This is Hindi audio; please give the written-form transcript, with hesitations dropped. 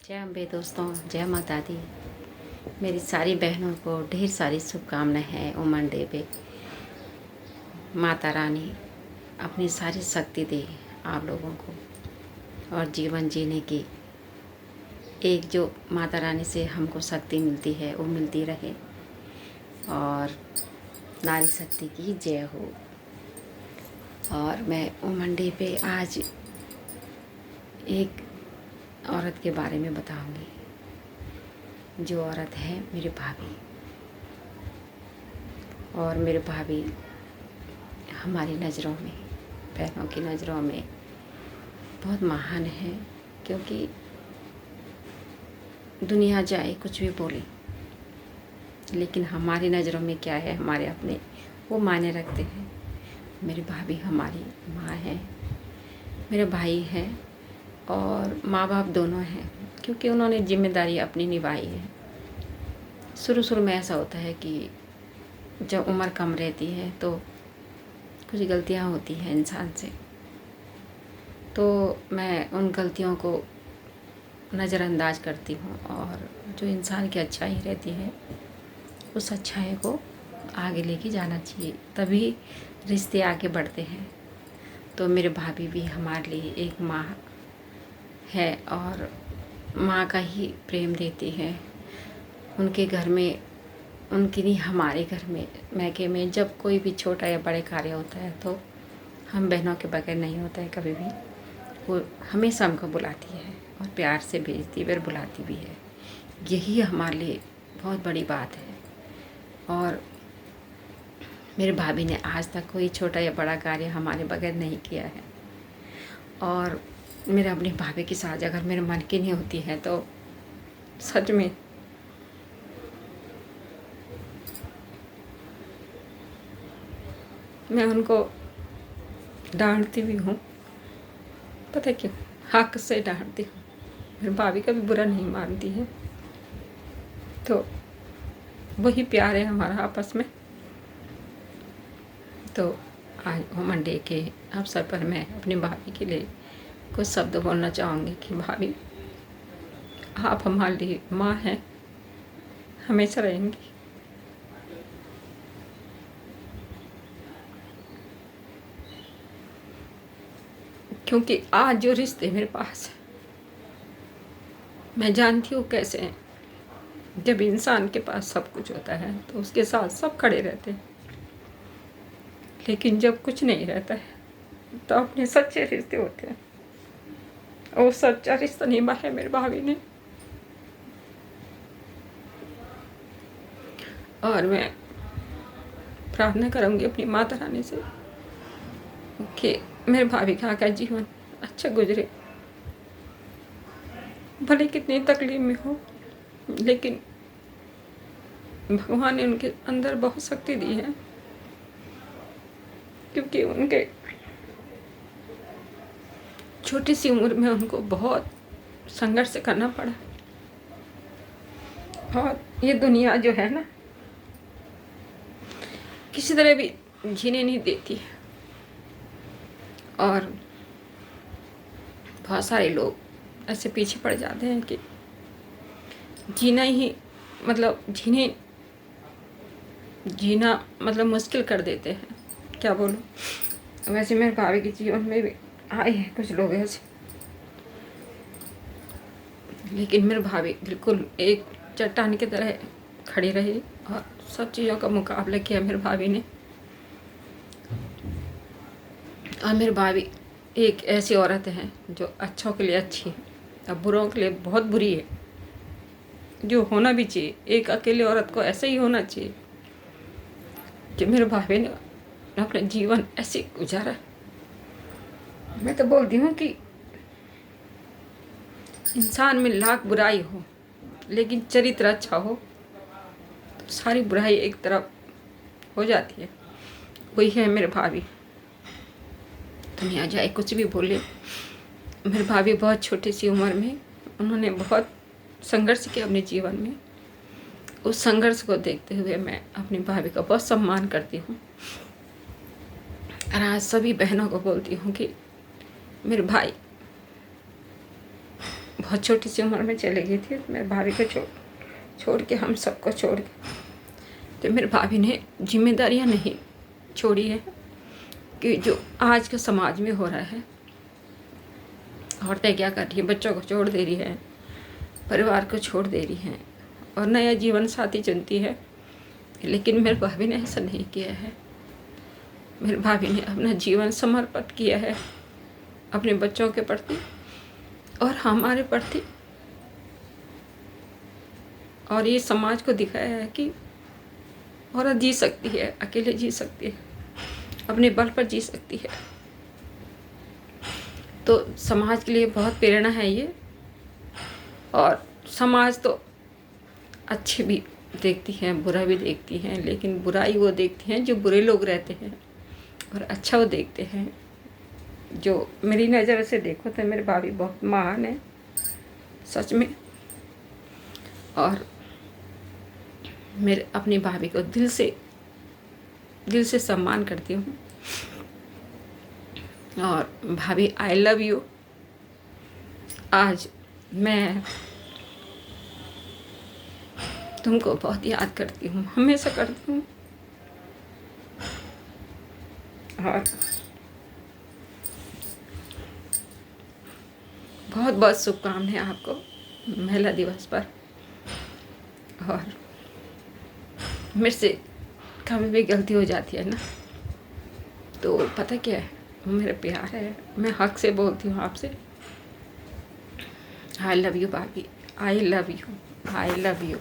जय अम्बे दोस्तों, जय माता दी। मेरी सारी बहनों को ढेर सारी शुभकामनाएं हैं वुमन डे पे। माता रानी अपनी सारी शक्ति दे आप लोगों को और जीवन जीने की एक जो माता रानी से हमको शक्ति मिलती है वो मिलती रहे और नारी शक्ति की जय हो। और मैं वुमन डे पे आज एक औरत के बारे में बताऊंगी। जो औरत है मेरी भाभी, और मेरे भाभी हमारी नज़रों में, बहनों की नज़रों में बहुत महान है। क्योंकि दुनिया जाए कुछ भी बोले, लेकिन हमारी नज़रों में क्या है, हमारे अपने वो मायने रखते हैं। मेरी भाभी हमारी माँ है, मेरे भाई हैं और माँ बाप दोनों हैं। क्योंकि उन्होंने जिम्मेदारी अपनी निभाई है। शुरू में ऐसा होता है कि जब उम्र कम रहती है तो कुछ गलतियाँ होती हैं इंसान से, तो मैं उन गलतियों को नज़रअंदाज करती हूँ और जो इंसान की अच्छाई रहती है उस अच्छाई को आगे लेके जाना चाहिए, तभी रिश्ते आगे बढ़ते हैं। तो मेरे भाभी भी हमारे लिए एक माँ है और माँ का ही प्रेम देती है। उनके घर में, उनके नहीं हमारे घर में मैके में जब कोई भी छोटा या बड़े कार्य होता है तो हम बहनों के बगैर नहीं होता है कभी भी। वो हमेशा हमको बुलाती है और प्यार से भेजती है और बुलाती भी है। यही हमारे लिए बहुत बड़ी बात है। और मेरे भाभी ने आज तक कोई छोटा या बड़ा कार्य हमारे बगैर नहीं किया है। और मेरे अपनी भाभी की साझा अगर मेरे मन की नहीं होती है तो सच में मैं उनको डांटती भी हूँ। पता है क्यों? हक से डांटती हूँ। मेरी भाभी का भी बुरा नहीं मानती है, तो वही प्यार है हमारा आपस में। तो आज वुमन डे के अवसर पर मैं अपनी भाभी के लिए कुछ शब्द बोलना चाहूँगी कि भाभी, आप हमारे लिए माँ हैं, हमेशा रहेंगी। क्योंकि आज जो रिश्ते मेरे पास है, मैं जानती हूँ कैसे हैं। जब इंसान के पास सब कुछ होता है तो उसके साथ सब खड़े रहते हैं, लेकिन जब कुछ नहीं रहता है तो अपने सच्चे रिश्ते होते हैं। और सच्चा रिश्ता निभा है मेरी भाभी ने। और मैं प्रार्थना करूँगी अपनी माता रानी से कि मेरे भाभी का जीवन अच्छा गुजरे। भले कितनी तकलीफ में हो, लेकिन भगवान ने उनके अंदर बहुत शक्ति दी है। क्योंकि उनके छोटी सी उम्र में उनको बहुत संघर्ष करना पड़ा। और ये दुनिया जो है ना, किसी तरह भी जीने नहीं देती है। और बहुत सारे लोग ऐसे पीछे पड़ जाते हैं कि जीना मतलब मुश्किल कर देते हैं। क्या बोलूं? वैसे मेरे भाभी के जीवन में भी आए हैं कुछ लोग ऐसे, लेकिन मेरे भाभी बिल्कुल एक चट्टान की तरह खड़ी रही और सब चीज़ों का मुकाबला किया मेरे भाभी ने। और मेरी भाभी एक ऐसी औरत है जो अच्छों के लिए अच्छी है और बुरों के लिए बहुत बुरी है, जो होना भी चाहिए। एक अकेली औरत को ऐसे ही होना चाहिए कि मेरे भाभी ने अपना जीवन ऐसे गुजारा। मैं तो बोलती हूँ कि इंसान में लाख बुराई हो, लेकिन चरित्र अच्छा हो तो सारी बुराई एक तरफ हो जाती है। वही है मेरे भाभी। दुनिया जाए कुछ भी बोले, मेरी भाभी बहुत छोटी सी उम्र में उन्होंने बहुत संघर्ष किया अपने जीवन में। उस संघर्ष को देखते हुए मैं अपनी भाभी का बहुत सम्मान करती हूँ। और आज सभी बहनों को बोलती हूँ कि मेरे भाई बहुत छोटी सी उम्र में चले गई थी। मेरे भाभी को छोड़ के, हम सबको छोड़ के, तो मेरे भाभी ने जिम्मेदारियां नहीं छोड़ी है कि जो आज के समाज में हो रहा है। औरतें क्या कर रही है, बच्चों को छोड़ दे रही है, परिवार को छोड़ दे रही हैं और नया जीवन साथी चुनती है। लेकिन मेरे भाभी ने ऐसा नहीं किया है। मेरे भाभी ने अपना जीवन समर्पित किया है अपने बच्चों के प्रति और हमारे प्रति, और ये समाज को दिखाया है कि औरत जी सकती है, अकेले जी सकती है, अपने बल पर जी सकती है। तो समाज के लिए बहुत प्रेरणा है ये। और समाज तो अच्छे भी देखती हैं, बुरा भी देखती हैं, लेकिन बुराई वो देखती हैं जो बुरे लोग रहते हैं और अच्छा वो देखते हैं। जो मेरी नज़र से देखो तो मेरे भाभी बहुत महान है सच में। और मेरे अपनी भाभी को दिल से सम्मान करती हूँ। और भाभी आई लव यू। आज मैं तुमको बहुत याद करती हूँ, हमेशा करती हूँ। और बहुत बहुत शुभकामनाएं आपको महिला दिवस पर। और मेरे से कभी भी गलती हो जाती है ना, तो पता क्या है, वो मेरा प्यार है। मैं हक से बोलती हूँ आपसे, आई लव यू भाभी, I love you, I love you.